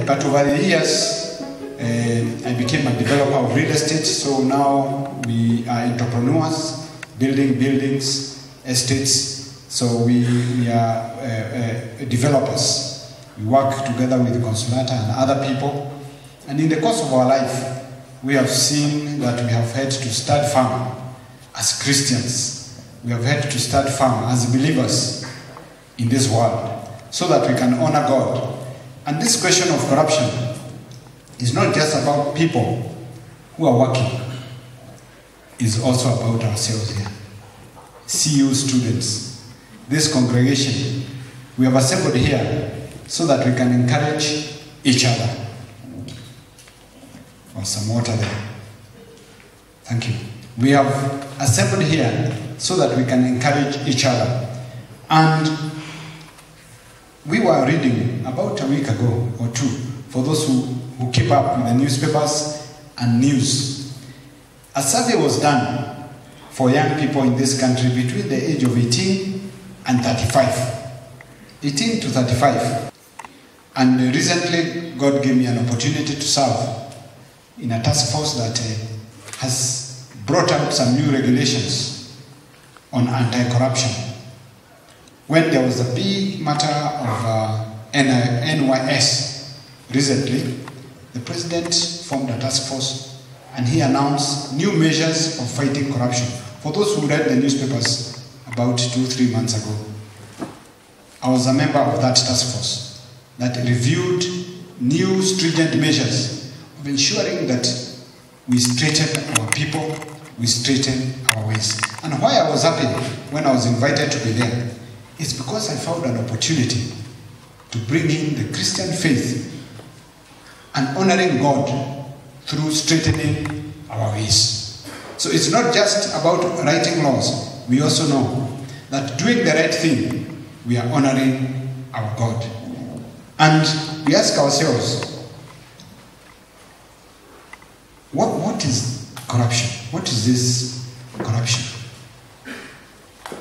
But over the years, I became a developer of real estate, so now we are entrepreneurs, building buildings, estates, so we are developers. We work together with Consolata and other people, and in the course of our life, we have seen that we have had to stand firm as Christians. We have had to stand firm as believers in this world so that we can honor God. And this question of corruption is not just about people who are working, it's also about ourselves here. CU students, this congregation, we have assembled here so that we can encourage each other. Or some water there. Thank you. We have assembled here so that we can encourage each other. And we were reading about a week ago or two, for those who keep up with the newspapers and news. A survey was done for young people in this country between the age of 18 and 35. 18 to 35. And recently, God gave me an opportunity to serve in a task force that has brought out some new regulations on anti-corruption. When there was a big matter of NYS recently, the president formed a task force and he announced new measures of fighting corruption. For those who read the newspapers about 2-3 months ago, I was a member of that task force that reviewed new stringent measures of ensuring that we straighten our people, we straighten our ways. And why I was happy when I was invited to be there is because I found an opportunity to bring in the Christian faith and honoring God through straightening our ways. So it's not just about writing laws. We also know that doing the right thing, we are honoring our God. And we ask ourselves, what is corruption? What is this corruption?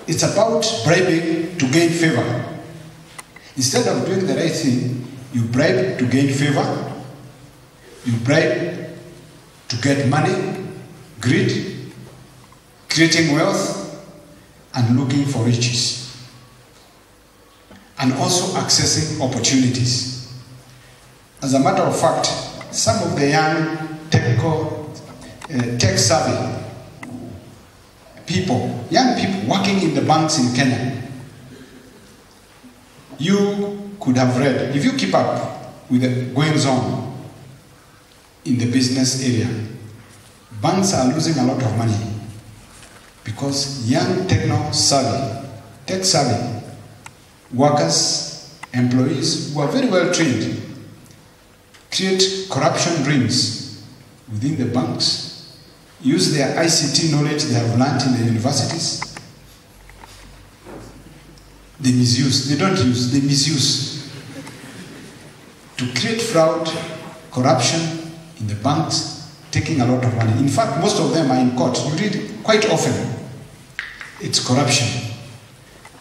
It's about bribing to gain favor. Instead of doing the right thing, you bribe to gain favor, you bribe to get money, greed, creating wealth, and looking for riches, and also accessing opportunities. As a matter of fact, some of the young tech-savvy people, young people working in the banks in Kenya, you could have read, if you keep up with the goings on in the business area, banks are losing a lot of money because young tech-savvy workers, employees who are very well trained create corruption rings within the banks, use their ICT knowledge they have learned in the universities. They misuse, they don't use, they misuse to create fraud, corruption in the banks, taking a lot of money. In fact, most of them are in court. You read quite often, it's corruption.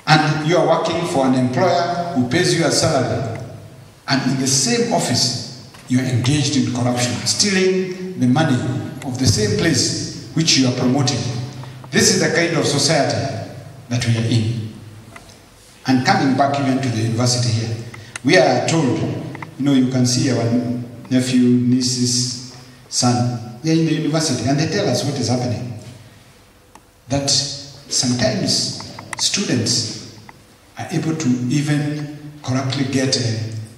And you are working for an employer who pays you a salary, and in the same office, you are engaged in corruption, stealing the money of the same place which you are promoting. This is the kind of society that we are in. And coming back even to the university here, we are told, you can see our nephew, niece's son, they're in the university, and they tell us what is happening. That sometimes students are able to even corruptly get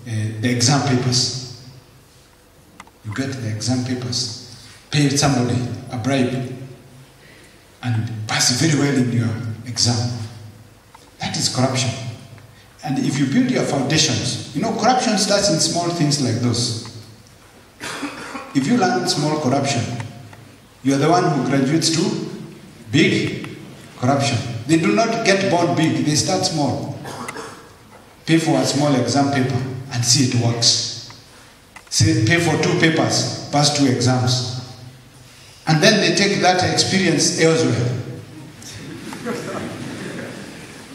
the exam papers. You get the exam papers, pay somebody a bribe, and pass very well in your exam. That is corruption. And if you build your foundations, corruption starts in small things like those. If you learn small corruption, you are the one who graduates to big corruption. They do not get born big, they start small. Pay for a small exam paper and see it works. Say, pay for 2 papers, pass 2 exams. And then they take that experience elsewhere.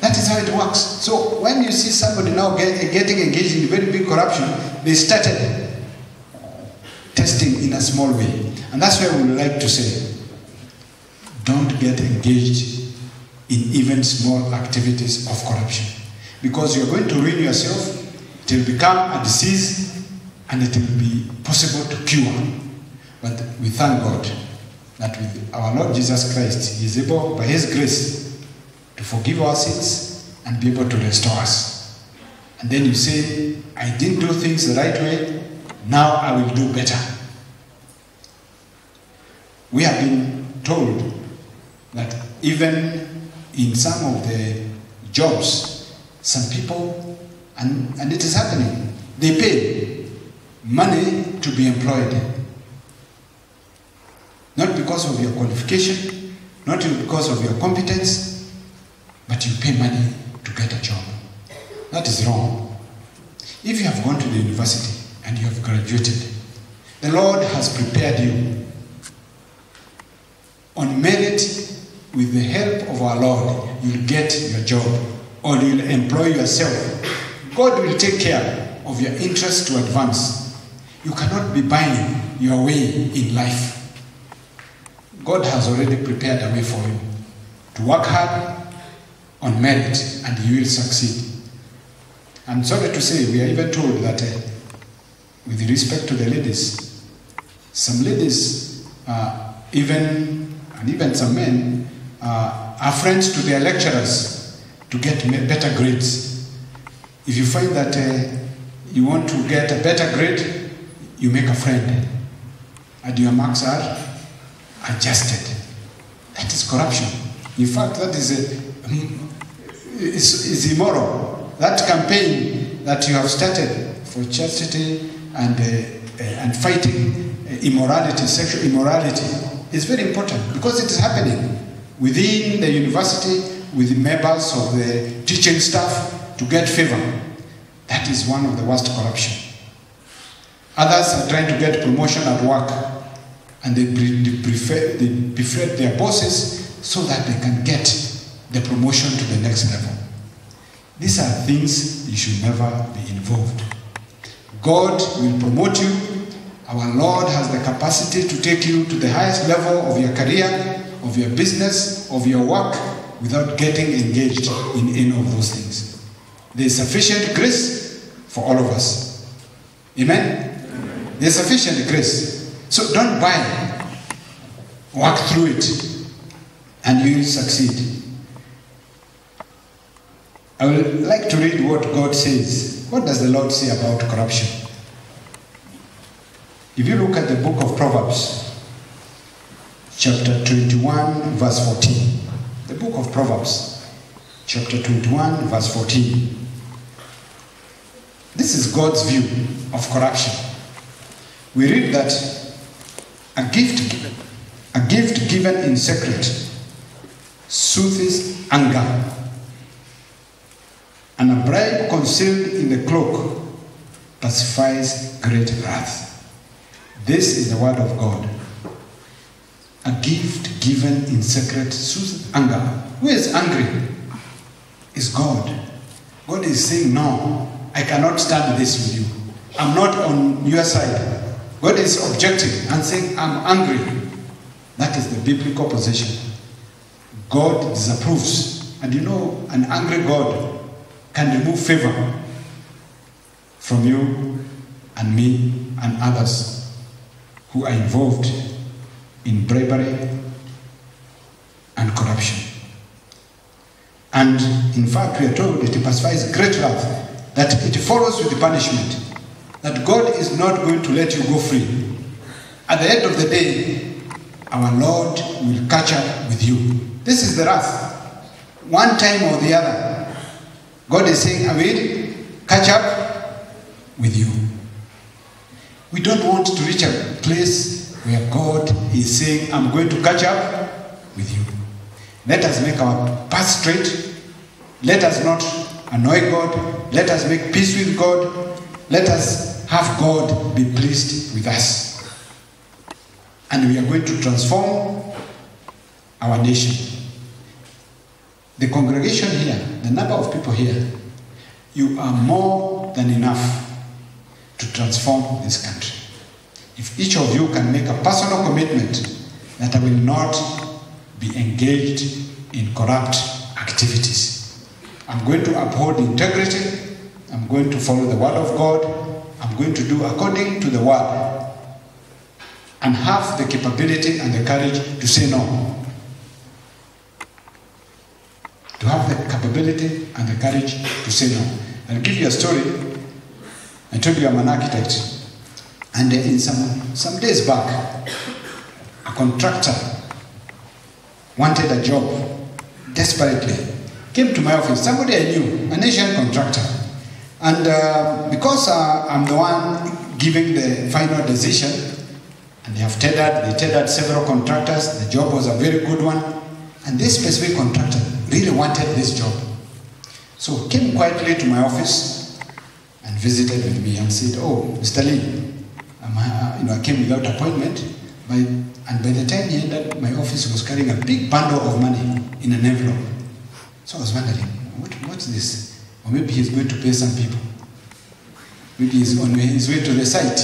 That is how it works. So when you see somebody now getting engaged in very big corruption, they started testing in a small way. And that's why we would like to say, don't get engaged in even small activities of corruption. Because you're going to ruin yourself, it will become a disease, and it will be possible to cure. But we thank God that with our Lord Jesus Christ, He is able, by His grace, to forgive our sins and be able to restore us. And then you say, I didn't do things the right way, now I will do better. We have been told that even in some of the jobs, some people, and it is happening, they pay money to be employed. Not because of your qualification, not because of your competence, but you pay money to get a job. That is wrong. If you have gone to the university and you have graduated, the Lord has prepared you on merit. With the help of our Lord, you'll get your job, or you'll employ yourself. God will take care of your interest to advance. You cannot be buying your way in life. God has already prepared a way for you to work hard on merit, and you will succeed. I'm sorry to say, we are even told that with respect to the ladies, some ladies, even some men, are friends to their lecturers to get better grades. If you find that you want to get a better grade, you make a friend, and your marks are adjusted. That is corruption. In fact, that is immoral. That campaign that you have started for chastity and fighting immorality, sexual immorality, is very important, because it is happening within the university with the members of the teaching staff to get favor. That is one of the worst corruption. Others are trying to get promotion at work, and they befriend their bosses so that they can get the promotion to the next level. These are things you should never be involved. God will promote you. Our Lord has the capacity to take you to the highest level of your career, of your business, of your work, without getting engaged in any of those things. There is sufficient grace for all of us. Amen? There is sufficient grace. So don't buy. Work through it, and you will succeed. I would like to read what God says. What does the Lord say about corruption? If you look at the book of Proverbs, chapter 21, verse 14. The book of Proverbs, chapter 21, verse 14. This is God's view of corruption. We read that a gift given in secret soothes anger, and a bribe concealed in the cloak pacifies great wrath. This is the word of God. A gift given in secret soothes anger. Who is angry? Is God. God is saying, no, I cannot stand this with you. I'm not on your side. God is objecting and saying, I'm angry. That is the biblical position. God disapproves. And you know, an angry God can remove favor from you and me and others who are involved in bribery and corruption. And in fact, we are told it pacifies great wrath, that it follows with the punishment, that God is not going to let you go free. At the end of the day, our Lord will catch up with you. This is the wrath. One time or the other, God is saying, I will catch up with you. We don't want to reach a place where God is saying, I'm going to catch up with you. Let us make our path straight. Let us not annoy God. Let us make peace with God. Let us have God be pleased with us. And we are going to transform our nation. The congregation here, the number of people here, you are more than enough to transform this country. if each of you can make a personal commitment that I will not be engaged in corrupt activities. I'm going to uphold integrity. I'm going to follow the word of God. I'm going to do according to the word. And have the capability and the courage to say no. To have the capability and the courage to say no. I'll give you a story. I told you I'm an architect. And in some days back, a contractor wanted a job desperately. Came to my office, somebody I knew, an Asian contractor. And because I'm the one giving the final decision, and they tendered several contractors, the job was a very good one, and this specific contractor really wanted this job. So he came quietly to my office and visited with me and said, "Oh, Mr. Lee, I came without appointment, and by the time he entered my office, he was carrying a big bundle of money in an envelope." So I was wondering, what's this? Or maybe he's going to pay some people. Maybe he's on his way to the site.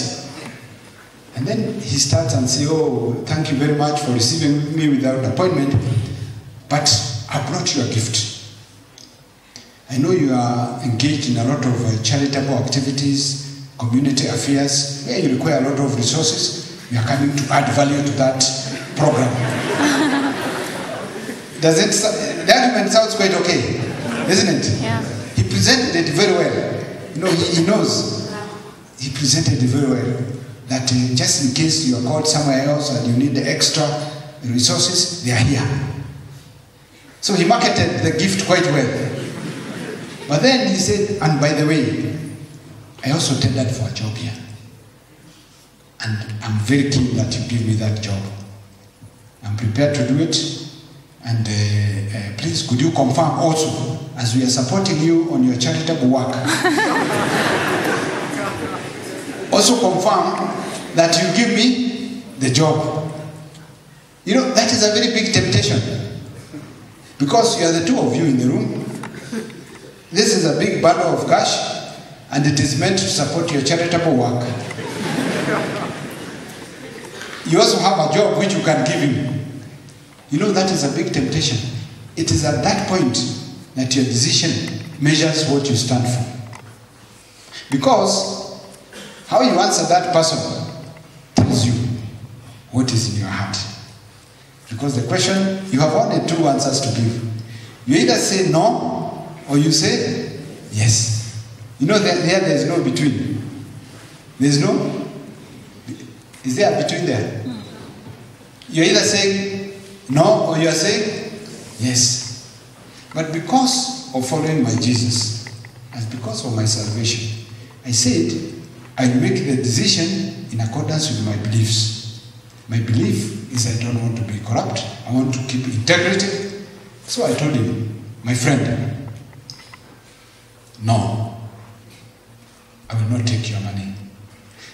And then he starts and says, "Oh, thank you very much for receiving me without appointment, but I brought you a gift. I know you are engaged in a lot of charitable activities, community affairs, where you require a lot of resources. We are coming to add value to that program." The argument sounds quite okay, isn't it? Yeah. He presented it very well. He knows. He presented it very well. That just in case you are called somewhere else and you need the extra resources, they are here. So he marketed the gift quite well. But then he said, "And by the way, I also tendered for a job here. And I'm very keen that you give me that job. I'm prepared to do it. And please, could you confirm also, as we are supporting you on your charitable work, also confirm that you give me the job." That is a very big temptation. Because you are the two of you in the room. This is a big bundle of cash, and it is meant to support your charitable work. You also have a job which you can give him. That is a big temptation. It is at that point that your decision measures what you stand for. Because how you answer that person tells you what is in your heart. Because the question, you have only two answers to give. You either say no, or you say yes. There is no between. There's no? Is there a between there? You're either saying no, or you're saying yes. But because of following my Jesus, and because of my salvation, I said, I make the decision in accordance with my beliefs. My belief is I don't want to be corrupt. I want to keep integrity. So I told him, "My friend, no, I will not take your money."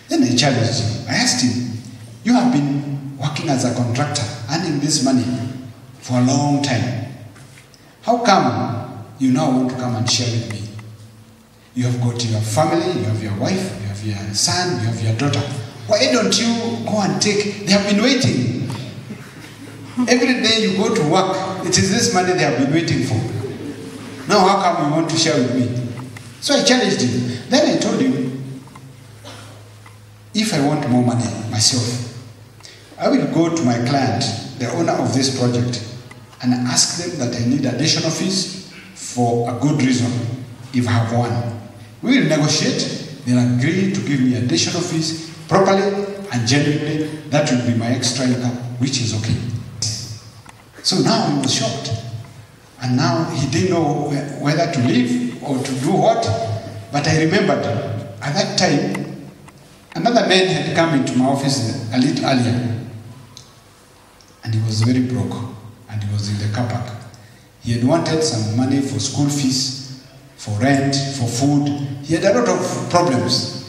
Then I challenged him. I asked him, "You have been working as a contractor, earning this money for a long time. How come you now want to come and share with me? You have got your family, you have your wife, you have your son, you have your daughter. Why don't you go and take? They have been waiting. Every day you go to work, it is this money they have been waiting for. Now how come you want to share with me?" So I challenged him. Then I told him, if I want more money myself, I will go to my client, the owner of this project, and ask them that I need additional fees for a good reason, if I have one. We will negotiate, they'll agree to give me additional fees properly and genuinely. That will be my extra income, which is okay. So now he was shocked. And now he didn't know whether to leave or to do what. But I remembered at that time, another man had come into my office a little earlier. And he was very broke. And he was in the car park. He had wanted some money for school fees, for rent, for food. He had a lot of problems.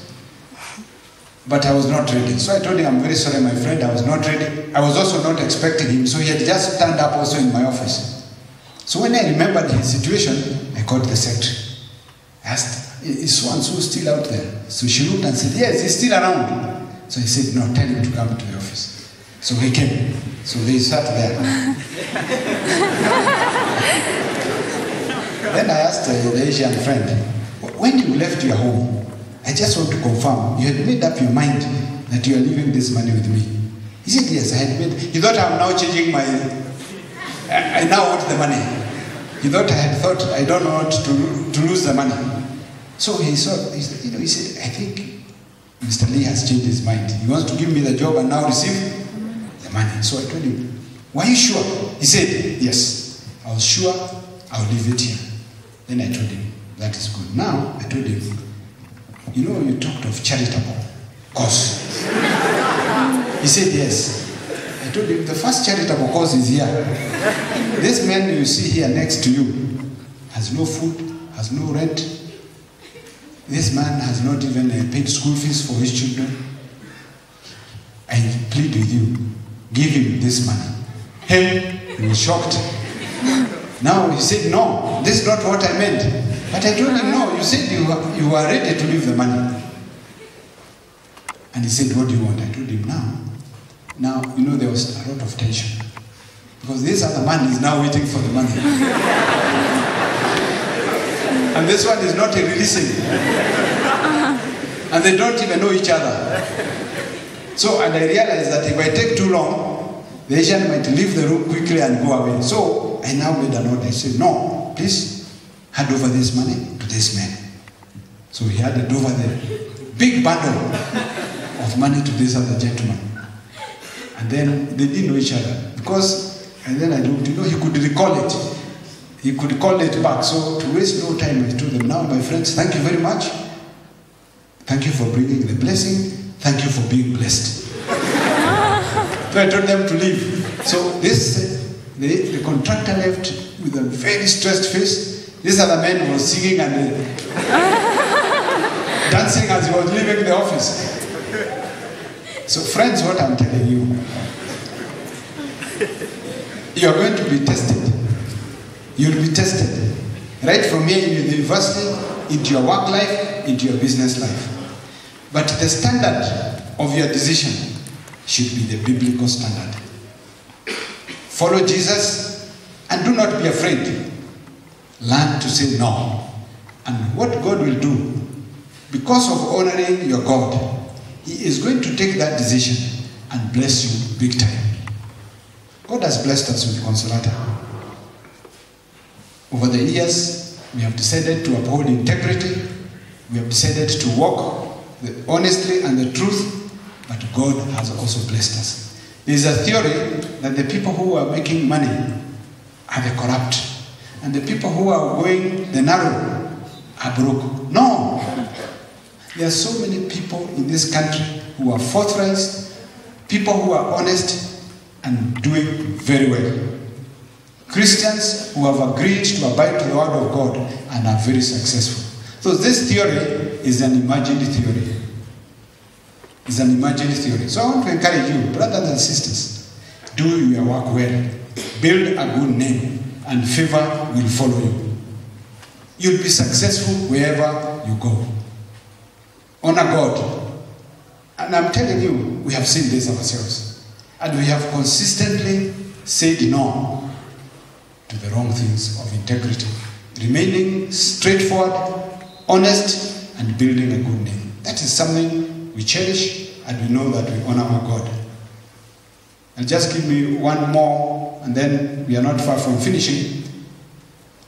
But I was not ready. So I told him, "I'm very sorry, my friend, I was not ready." I was also not expecting him. So he had just turned up also in my office. So when I remembered his situation, I called the secretary. I asked, "Is so-and-so still out there?" So she looked and said, "Yes, he's still around." So he said, no, tell him to come to the office. So he came. So they sat there. Then I asked the Asian friend, when you left your home, I just want to confirm, you had made up your mind that you are leaving this money with me. He said, yes, I had made. He thought I'm now changing my, I now want the money. He thought I don't want to lose the money. So he said, I think Mr. Lee has changed his mind. He wants to give me the job and now receive the money. So I told him, were you sure? He said, yes, I was sure I'll leave it here. Then I told him, that is good. Now, I told him, you talked of charitable cause. He said, yes. I told him, the first charitable cause is here. This man you see here next to you has no food, has no rent. This man has not even paid school fees for his children. I plead with you, give him this money. He was shocked. Now he said, no, this is not what I meant. But I told him, no, you said you were ready to leave the money. And he said, what do you want? I told him, now, there was a lot of tension. Because this other man is now waiting for the money. And this one is not releasing. And they don't even know each other. So, and I realized that if I take too long, the Asian might leave the room quickly and go away. So, I now made an order. I said, no, please hand over this money to this man. So he handed over the big bundle of money to this other gentleman. And then they didn't know each other. And then I looked, he could recall it. He could call it back. So to waste no time, I told them, now my friends, thank you very much. Thank you for bringing the blessing. Thank you for being blessed. So I told them to leave. So the contractor left with a very stressed face. This other man was singing and dancing as he was leaving the office. So friends, what I'm telling you, you are going to be tested. You'll be tested. Right from here in the university, into your work life, into your business life. But the standard of your decision should be the biblical standard. Follow Jesus and do not be afraid. Learn to say no. And what God will do, because of honoring your God, He is going to take that decision and bless you big time. God has blessed us with Consolata. Over the years, we have decided to uphold integrity. We have decided to walk honestly and the truth, but God has also blessed us. There is a theory that the people who are making money are the corrupt, and the people who are going the narrow are broke. No! There are so many people in this country who are forthright, people who are honest and doing very well. Christians who have agreed to abide to the word of God and are very successful. So this theory is an imagined theory. It's an imagined theory. So I want to encourage you, brothers and sisters, do your work well. Build a good name and favor will follow you. You'll be successful wherever you go. Honor God. And I'm telling you, we have seen this ourselves. And we have consistently said no to the wrong things of integrity. Remaining straightforward, honest, and building a good name. That is something we cherish, and we know that we honor our God. And just give me one more, and then we are not far from finishing.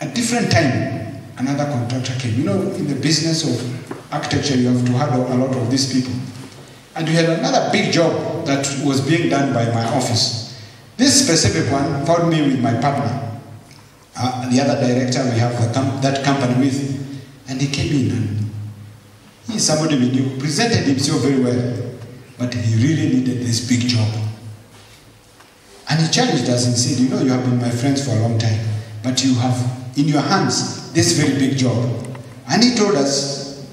At different time, another contractor came. In the business of architecture, you have to handle a lot of these people. And we had another big job that was being done by my office. This specific one found me with my partner, the other director we have that company with, and he came in and he is somebody we knew, presented himself very well, but he really needed this big job. And he challenged us and said, you have been my friends for a long time, but you have in your hands this very big job. And he told us,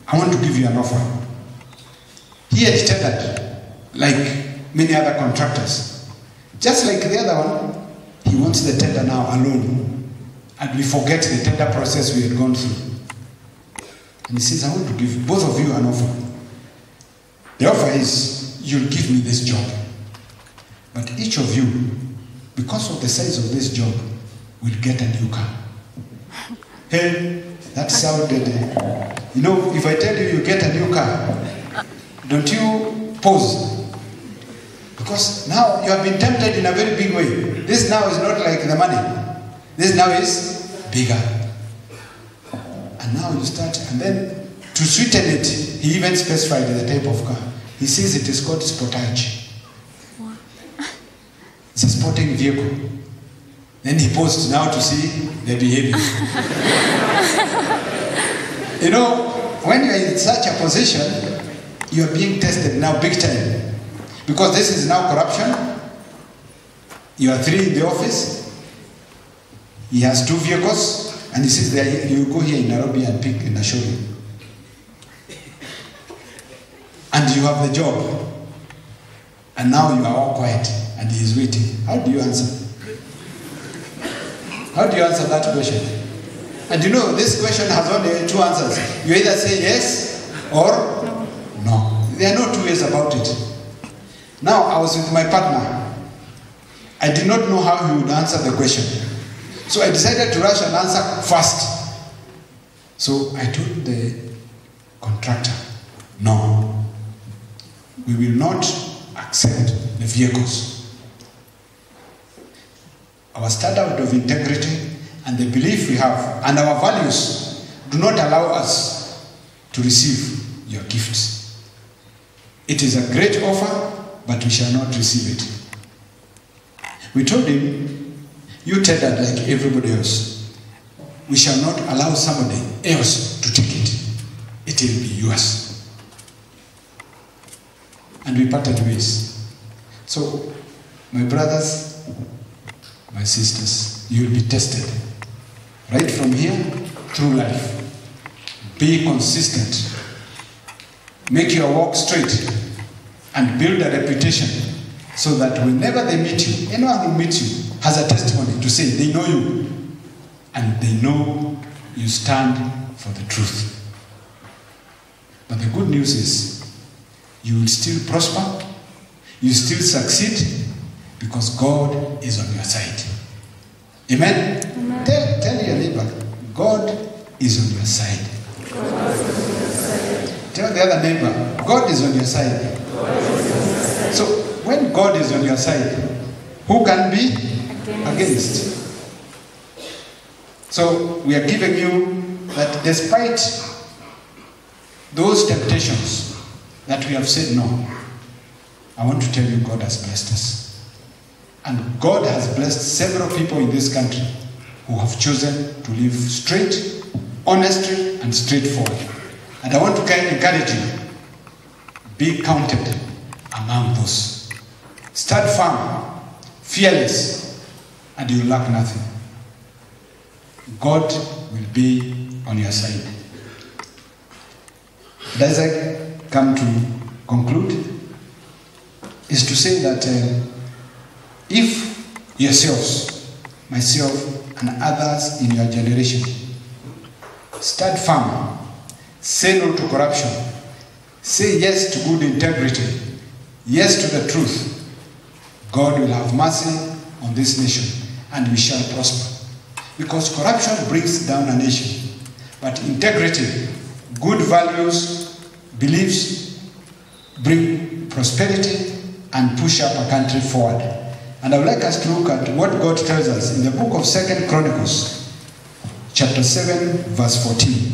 I want to give you an offer. He had tendered, like many other contractors. Just like the other one, he wants the tender now alone. And we forget the tender process we had gone through. And he says, I want to give both of you an offer. The offer is, you'll give me this job. But each of you, because of the size of this job, will get a new car. Hey, that sounded, you know, if I tell you you get a new car, don't you pause? Because now you have been tempted in a very big way. This now is not like the money. This now is bigger. And now you start, and then to sweeten it, he even specified the type of car. He says it is called Sportage. It's a sporting vehicle. Then he paused now to see the behavior. You know, when you are in such a position, you are being tested now big time. Because this is now corruption. You are 3 in the office. He has 2 vehicles. And he says, there, you go here in Nairobi and pick in a showroom. And you have the job. And now you are all quiet. And he is waiting. How do you answer? How do you answer that question? And you know, this question has only 2 answers. You either say yes or no. There are no 2 ways about it. Now, I was with my partner. I did not know how he would answer the question. So I decided to rush and answer fast. So I told the contractor, no, we will not accept the vehicles. Our standard of integrity and the belief we have and our values do not allow us to receive your gifts. It is a great offer, but we shall not receive it. We told him, you tendered like everybody else. We shall not allow somebody else to take it. It will be yours. And we parted ways. So, my brothers, my sisters, you will be tested. Right from here through life. Be consistent. Make your walk straight and build a reputation so that whenever they meet you, anyone who meets you has a testimony to say they know you and they know you stand for the truth. But the good news is you will still prosper, you still succeed because God is on your side. Amen? Amen. Tell your neighbor, God is on your side. God is on your side. Tell the other neighbor, God is on your side. So, when God is on your side, who can be against? So, we are giving you that despite those temptations that we have said no, I want to tell you God has blessed us. And God has blessed several people in this country who have chosen to live straight, honestly, and straightforward. And I want to encourage you, be counted among those. Stand firm, fearless, and you lack nothing. God will be on your side. And as I come to conclude, is to say that if yourselves, myself, and others in your generation stand firm, say no to corruption, say yes to good integrity, yes to the truth, God will have mercy on this nation and we shall prosper. Because corruption brings down a nation, but integrity, good values, beliefs bring prosperity and push up a country forward. And I would like us to look at what God tells us in the book of 2 Chronicles, chapter 7, verse 14.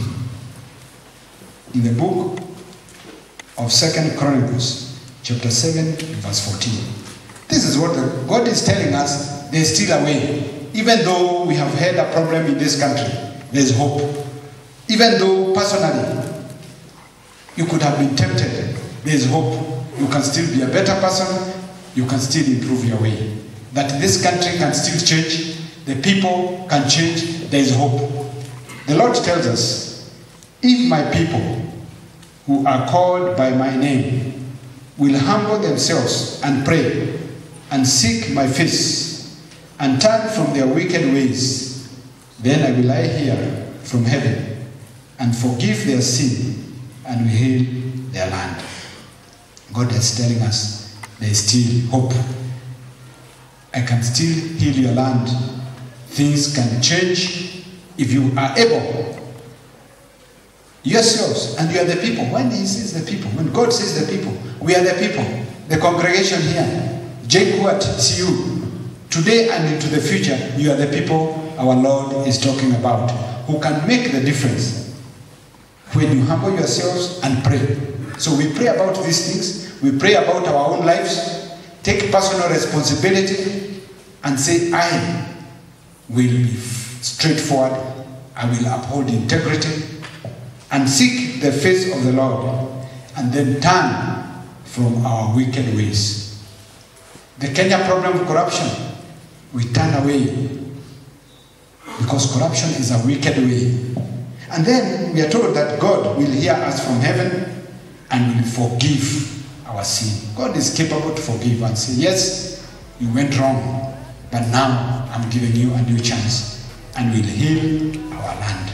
In the book of 2 Chronicles, chapter 7, verse 14. This is what God is telling us, there is still a way. Even though we have had a problem in this country, there is hope. Even though personally, you could have been tempted, there is hope. You can still be a better person, you can still improve your way. That this country can still change, the people can change, there is hope. The Lord tells us, if my people who are called by my name will humble themselves and pray and seek my face and turn from their wicked ways, then I will lie here from heaven and forgive their sin and will heal their land. God is telling us there is still hope. I can still heal your land. Things can change if you are able. Yourselves, and you are the people. When he says the people, when God says the people, we are the people. The congregation here, JKUAT, it's you. Today and into the future, you are the people our Lord is talking about, who can make the difference when you humble yourselves and pray. So we pray about these things. We pray about our own lives. Take personal responsibility and say, I will be straightforward. I will uphold integrity and seek the face of the Lord, and then turn from our wicked ways. The Kenya problem of corruption, we turn away because corruption is a wicked way. And then we are told that God will hear us from heaven and will forgive our sin. God is capable to forgive and say, yes, you went wrong, but now I'm giving you a new chance, and will heal our land.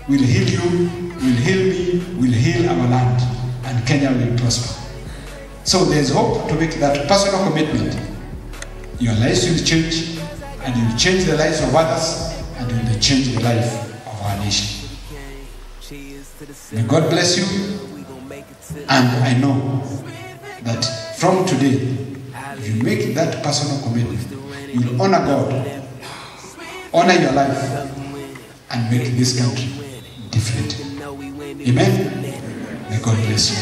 Will heal you, will heal me, will heal our land, and Kenya will prosper. So there's hope to make that personal commitment. Your lives will change, and you will change the lives of others, and you will change the life of our nation. May God bless you, and I know that from today, if you make that personal commitment, you will honor God, honor your life, and make this country different. Amen. May God bless you.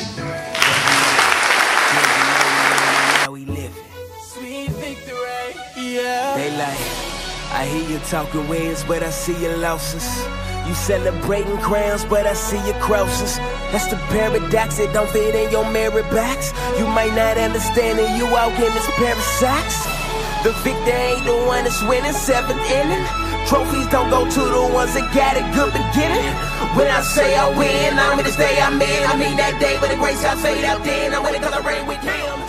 They like, I hear you talking wins, but I see your losses. You celebrating crowns, but I see your crosses. That's the paradox, it don't fit in your merit box. You might not understand it, you out in this pair of socks. The victor ain't the one that's winning, 7th inning. Trophies don't go to the ones that got a good beginning. When I say I win, I mean this day I'm in. I mean that day, but the grace I fade out then. I'm winning 'cause I reign with him.